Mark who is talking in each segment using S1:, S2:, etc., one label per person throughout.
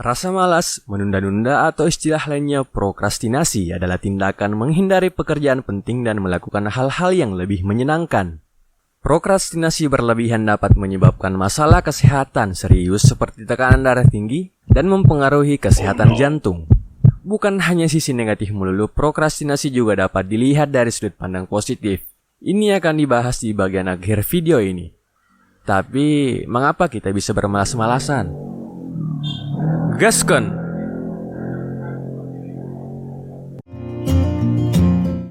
S1: Rasa malas, menunda-nunda atau istilah lainnya prokrastinasi adalah tindakan menghindari pekerjaan penting dan melakukan hal-hal yang lebih menyenangkan. Prokrastinasi berlebihan dapat menyebabkan masalah kesehatan serius seperti tekanan darah tinggi dan mempengaruhi kesehatan jantung. Bukan hanya sisi negatif melulu, prokrastinasi juga dapat dilihat dari sudut pandang positif. Ini akan dibahas di bagian akhir video ini. Tapi, mengapa kita bisa bermalas-malasan? Gaskan!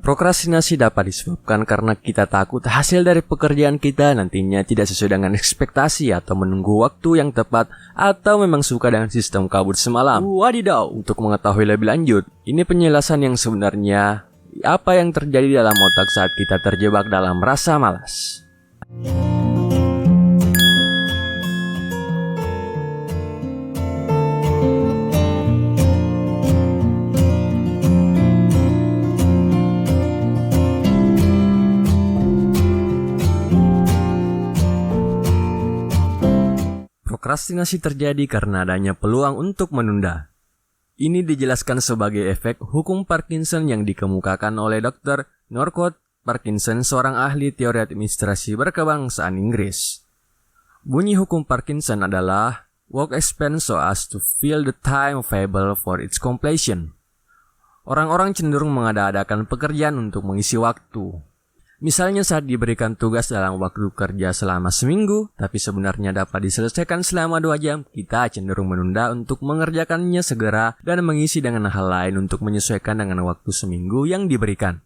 S1: Prokrastinasi dapat disebabkan karena kita takut hasil dari pekerjaan kita nantinya tidak sesuai dengan ekspektasi atau menunggu waktu yang tepat atau memang suka dengan sistem kabut semalam. Wadidaw! Untuk mengetahui lebih lanjut, ini penjelasan yang sebenarnya apa yang terjadi dalam otak saat kita terjebak dalam rasa malas. Prokrastinasi terjadi karena adanya peluang untuk menunda. Ini dijelaskan sebagai efek hukum Parkinson yang dikemukakan oleh Dr. Northcote Parkinson, seorang ahli teori administrasi berkebangsaan Inggris. Bunyi hukum Parkinson adalah work expand so as to fill the time available for its completion. Orang-orang cenderung mengada-adakan pekerjaan untuk mengisi waktu. Misalnya saat diberikan tugas dalam waktu kerja selama seminggu, tapi sebenarnya dapat diselesaikan selama 2 jam, kita cenderung menunda untuk mengerjakannya segera dan mengisi dengan hal lain untuk menyesuaikan dengan waktu seminggu yang diberikan.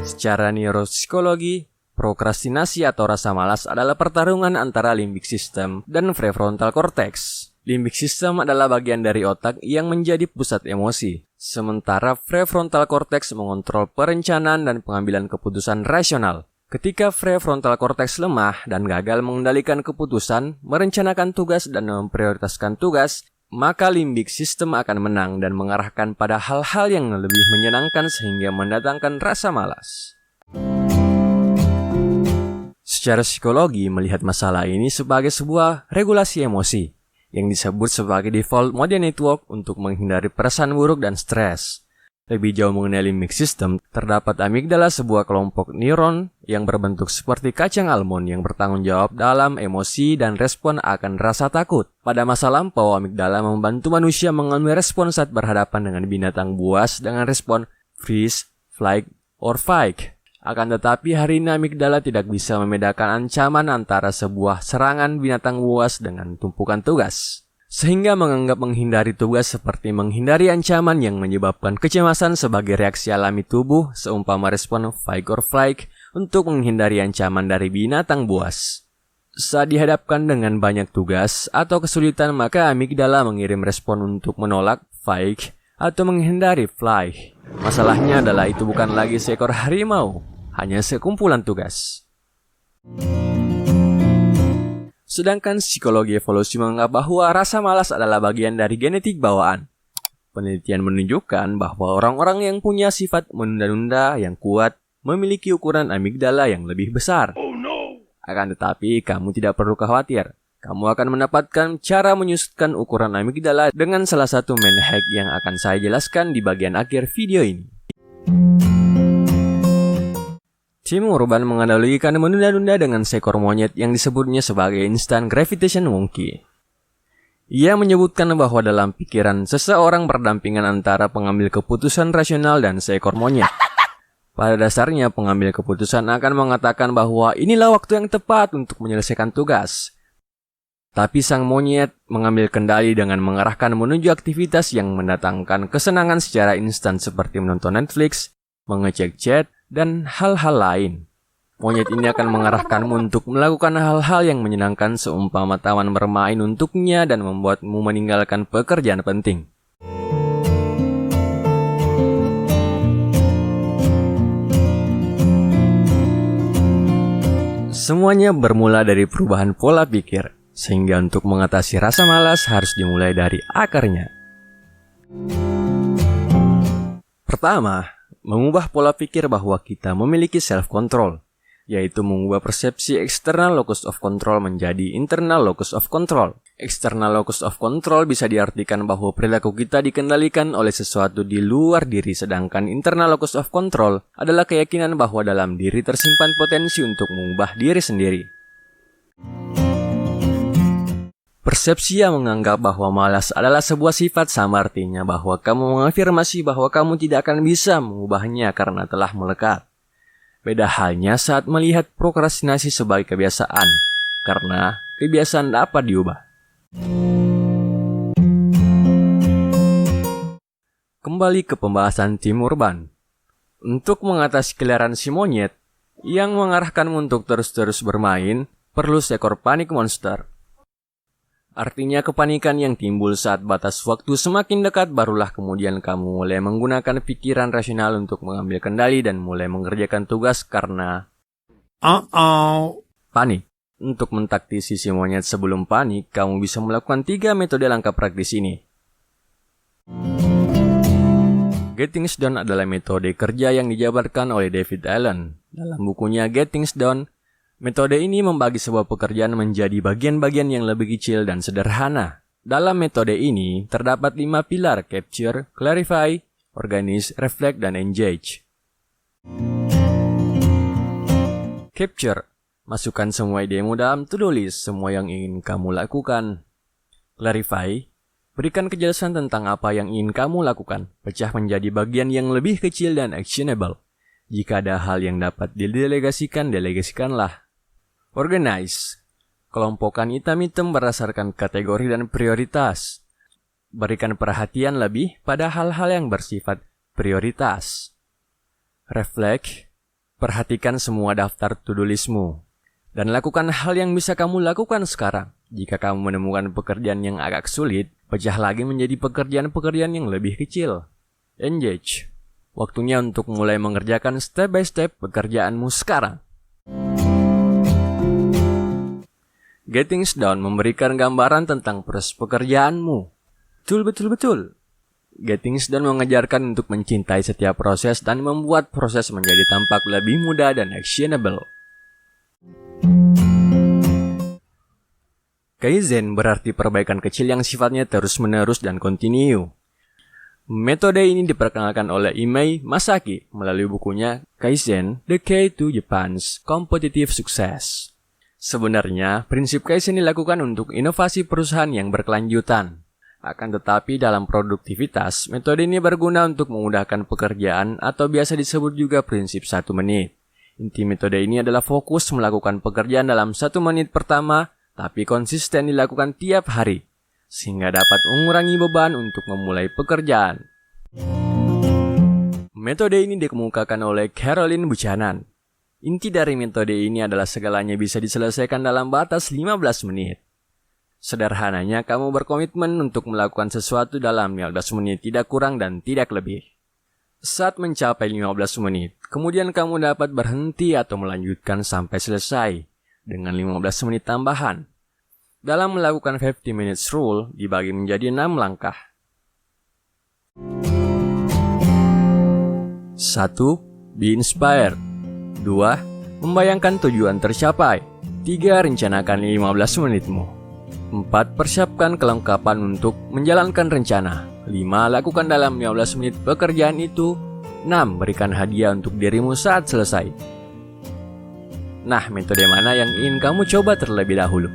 S1: Secara neuropsikologi, prokrastinasi atau rasa malas adalah pertarungan antara limbic system dan prefrontal cortex. Limbic system adalah bagian dari otak yang menjadi pusat emosi, sementara prefrontal cortex mengontrol perencanaan dan pengambilan keputusan rasional. Ketika prefrontal cortex lemah dan gagal mengendalikan keputusan, merencanakan tugas dan memprioritaskan tugas, maka limbic system akan menang dan mengarahkan pada hal-hal yang lebih menyenangkan sehingga mendatangkan rasa malas. Secara psikologi, melihat masalah ini sebagai sebuah regulasi emosi yang disebut sebagai default mode network untuk menghindari perasaan buruk dan stres. Lebih jauh mengenai limbic system, terdapat amigdala, sebuah kelompok neuron yang berbentuk seperti kacang almond yang bertanggung jawab dalam emosi dan respon akan rasa takut. Pada masa lampau, amigdala membantu manusia mengambil respon saat berhadapan dengan binatang buas dengan respon freeze, flight, or fight. Akan tetapi hari ini amigdala tidak bisa membedakan ancaman antara sebuah serangan binatang buas dengan tumpukan tugas, sehingga menganggap menghindari tugas seperti menghindari ancaman yang menyebabkan kecemasan sebagai reaksi alami tubuh seumpama respon fight or flight untuk menghindari ancaman dari binatang buas. Saat dihadapkan dengan banyak tugas atau kesulitan, maka amigdala mengirim respon untuk menolak fight atau menghindari fly. Masalahnya adalah itu bukan lagi seekor harimau, hanya sekumpulan tugas. Sedangkan psikologi evolusi menganggap bahwa rasa malas adalah bagian dari genetik bawaan. Penelitian menunjukkan bahwa orang-orang yang punya sifat menunda-nunda yang kuat memiliki ukuran amigdala yang lebih besar. Akan tetapi, kamu tidak perlu khawatir. Kamu akan mendapatkan cara menyusutkan ukuran amigdala dengan salah satu main hack yang akan saya jelaskan di bagian akhir video ini. Tim Urban menganalogikan menunda-nunda dengan seekor monyet yang disebutnya sebagai instant gravitation monkey. Ia menyebutkan bahwa dalam pikiran seseorang berdampingan antara pengambil keputusan rasional dan seekor monyet. Pada dasarnya, pengambil keputusan akan mengatakan bahwa inilah waktu yang tepat untuk menyelesaikan tugas. Tapi sang monyet mengambil kendali dengan mengarahkan menuju aktivitas yang mendatangkan kesenangan secara instan seperti menonton Netflix, mengecek chat, dan hal-hal lain. Monyet ini akan mengarahkanmu untuk melakukan hal-hal yang menyenangkan seumpama taman bermain untuknya dan membuatmu meninggalkan pekerjaan penting. Semuanya bermula dari perubahan pola pikir, sehingga untuk mengatasi rasa malas harus dimulai dari akarnya. Pertama, mengubah pola pikir bahwa kita memiliki self-control, yaitu mengubah persepsi external locus of control menjadi internal locus of control. External locus of control bisa diartikan bahwa perilaku kita dikendalikan oleh sesuatu di luar diri, sedangkan internal locus of control adalah keyakinan bahwa dalam diri tersimpan potensi untuk mengubah diri sendiri. Persepsi yang menganggap bahwa malas adalah sebuah sifat sama artinya bahwa kamu mengafirmasi bahwa kamu tidak akan bisa mengubahnya karena telah melekat. Beda halnya saat melihat prokrastinasi sebagai kebiasaan, karena kebiasaan dapat diubah. Kembali ke pembahasan tim urban. Untuk mengatasi keliaran si monyet yang mengarahkanmu untuk terus-terus bermain, perlu seekor panik monster. Artinya kepanikan yang timbul saat batas waktu semakin dekat, barulah kemudian kamu mulai menggunakan pikiran rasional untuk mengambil kendali dan mulai mengerjakan tugas karena panik. Untuk mentaktisi si monyet sebelum panik, kamu bisa melakukan 3 metode langkah praktis ini. Getting Things Done adalah metode kerja yang dijabarkan oleh David Allen. Dalam bukunya Getting Things Done, metode ini membagi sebuah pekerjaan menjadi bagian-bagian yang lebih kecil dan sederhana. Dalam metode ini, terdapat 5 pilar: capture, clarify, organize, reflect, dan engage. Capture. Masukkan semua idemu dalam to-do list, semua yang ingin kamu lakukan. Clarify. Berikan kejelasan tentang apa yang ingin kamu lakukan. Pecah menjadi bagian yang lebih kecil dan actionable. Jika ada hal yang dapat didelegasikan, delegasikanlah. Organize. Kelompokkan item-item berdasarkan kategori dan prioritas. Berikan perhatian lebih pada hal-hal yang bersifat prioritas. Reflect. Perhatikan semua daftar to-do listmu. Dan lakukan hal yang bisa kamu lakukan sekarang. Jika kamu menemukan pekerjaan yang agak sulit, pecah lagi menjadi pekerjaan-pekerjaan yang lebih kecil. Engage. Waktunya untuk mulai mengerjakan step by step pekerjaanmu sekarang. Getting Things Done memberikan gambaran tentang proses pekerjaanmu. Betul. Getting Things Done mengajarkan untuk mencintai setiap proses dan membuat proses menjadi tampak lebih mudah dan actionable. Kaizen berarti perbaikan kecil yang sifatnya terus-menerus dan kontinu. Metode ini diperkenalkan oleh Imei Masaki melalui bukunya Kaizen, The Key to Japan's Competitive Success. Sebenarnya, prinsip Kaizen dilakukan untuk inovasi perusahaan yang berkelanjutan. Akan tetapi dalam produktivitas, metode ini berguna untuk memudahkan pekerjaan atau biasa disebut juga prinsip 1 menit. Inti metode ini adalah fokus melakukan pekerjaan dalam 1 menit pertama, tapi konsisten dilakukan tiap hari, sehingga dapat mengurangi beban untuk memulai pekerjaan. Metode ini dikemukakan oleh Caroline Buchanan. Inti dari metode ini adalah segalanya bisa diselesaikan dalam batas 15 menit. Sederhananya, kamu berkomitmen untuk melakukan sesuatu dalam 15 menit, tidak kurang dan tidak lebih. Saat mencapai 15 menit, kemudian kamu dapat berhenti atau melanjutkan sampai selesai dengan 15 menit tambahan. Dalam melakukan 50 minutes rule dibagi menjadi 6 langkah. 1. Be inspired. 2. Membayangkan tujuan tercapai. 3. Rencanakan 15 menitmu. 4. Persiapkan kelengkapan untuk menjalankan rencana. 5. Lakukan dalam 15 menit pekerjaan itu. 6. Berikan hadiah untuk dirimu saat selesai. Nah, metode mana yang ingin kamu coba terlebih dahulu?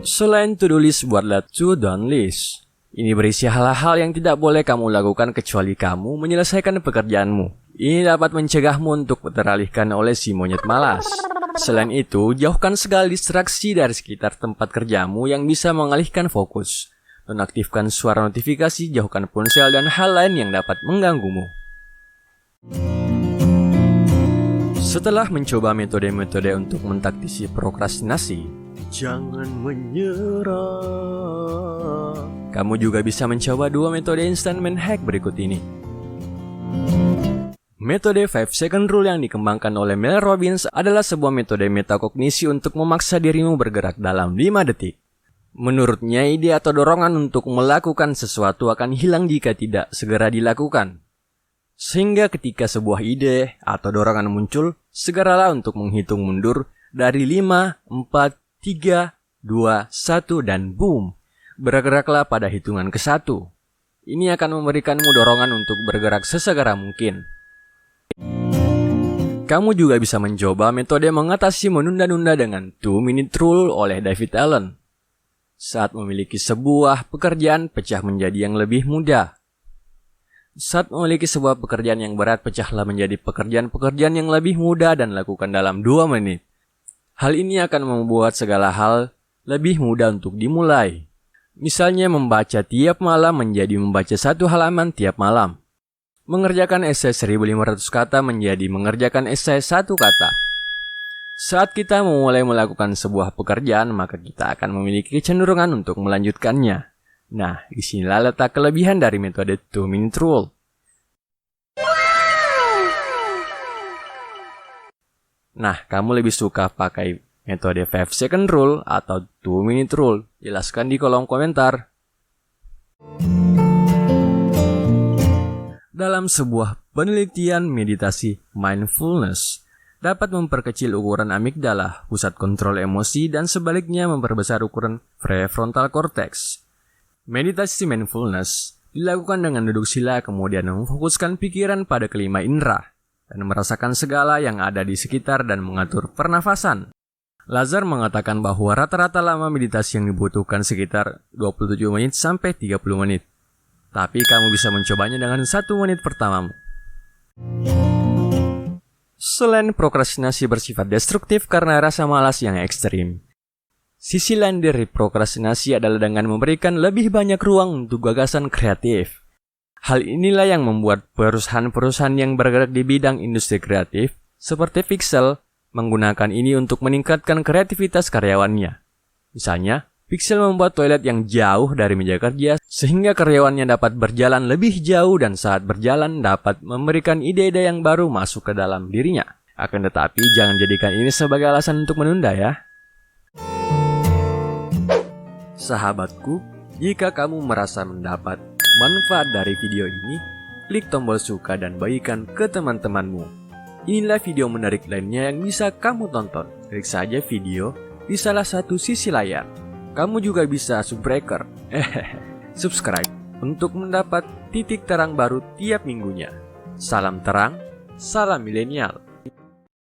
S1: Selain to-do list, buatlah to-done list. Ini berisi hal-hal yang tidak boleh kamu lakukan kecuali kamu menyelesaikan pekerjaanmu. Ini dapat mencegahmu untuk teralihkan oleh si monyet malas. Selain itu, jauhkan segala distraksi dari sekitar tempat kerjamu yang bisa mengalihkan fokus. Nonaktifkan suara notifikasi, jauhkan ponsel dan hal lain yang dapat mengganggumu. Setelah mencoba metode-metode untuk mentaktisi prokrastinasi, jangan menyerah. Kamu juga bisa mencoba 2 metode instant mind hack berikut ini. Metode 5 second rule yang dikembangkan oleh Mel Robbins adalah sebuah metode metakognisi untuk memaksa dirimu bergerak dalam 5 detik. Menurutnya, ide atau dorongan untuk melakukan sesuatu akan hilang jika tidak segera dilakukan. Sehingga ketika sebuah ide atau dorongan muncul, segeralah untuk menghitung mundur dari 5, 4, 3, 2, 1, dan boom. Bergeraklah pada hitungan ke-1. Ini akan memberikanmu dorongan untuk bergerak sesegera mungkin. Kamu juga bisa mencoba metode mengatasi menunda-nunda dengan 2-minute rule oleh David Allen. Saat memiliki sebuah pekerjaan, pecah menjadi yang lebih mudah. Saat memiliki sebuah pekerjaan yang berat, pecahlah menjadi pekerjaan-pekerjaan yang lebih mudah dan lakukan dalam 2 menit. Hal ini akan membuat segala hal lebih mudah untuk dimulai. Misalnya membaca tiap malam menjadi membaca 1 halaman tiap malam. Mengerjakan esai 1500 kata menjadi mengerjakan esai 1 kata. Saat kita memulai melakukan sebuah pekerjaan, maka kita akan memiliki kecenderungan untuk melanjutkannya. Nah, disinilah letak kelebihan dari metode 2-minute rule. Nah, kamu lebih suka pakai metode 5-second rule atau 2-minute rule? Jelaskan di kolom komentar. Dalam sebuah penelitian, meditasi mindfulness dapat memperkecil ukuran amigdala, pusat kontrol emosi, dan sebaliknya memperbesar ukuran prefrontal cortex. Meditasi mindfulness dilakukan dengan duduk sila, kemudian memfokuskan pikiran pada kelima indera dan merasakan segala yang ada di sekitar dan mengatur pernafasan. Lazar mengatakan bahwa rata-rata lama meditasi yang dibutuhkan sekitar 27 menit sampai 30 menit. Tapi kamu bisa mencobanya dengan 1 menit pertamamu. Selain prokrastinasi bersifat destruktif karena rasa malas yang ekstrim, sisi lain dari prokrastinasi adalah dengan memberikan lebih banyak ruang untuk gagasan kreatif. Hal inilah yang membuat perusahaan-perusahaan yang bergerak di bidang industri kreatif seperti Pixel menggunakan ini untuk meningkatkan kreativitas karyawannya. Misalnya, Pixel membuat toilet yang jauh dari meja kerja sehingga karyawannya dapat berjalan lebih jauh dan saat berjalan dapat memberikan ide-ide yang baru masuk ke dalam dirinya. Akan tetapi jangan jadikan ini sebagai alasan untuk menunda ya. Sahabatku, jika kamu merasa mendapat manfaat dari video ini, klik tombol suka dan bagikan ke teman-temanmu. Inilah video menarik lainnya yang bisa kamu tonton. Klik saja video di salah satu sisi layar. Kamu juga bisa subscribe untuk mendapat titik terang baru tiap minggunya. Salam terang, salam milenial.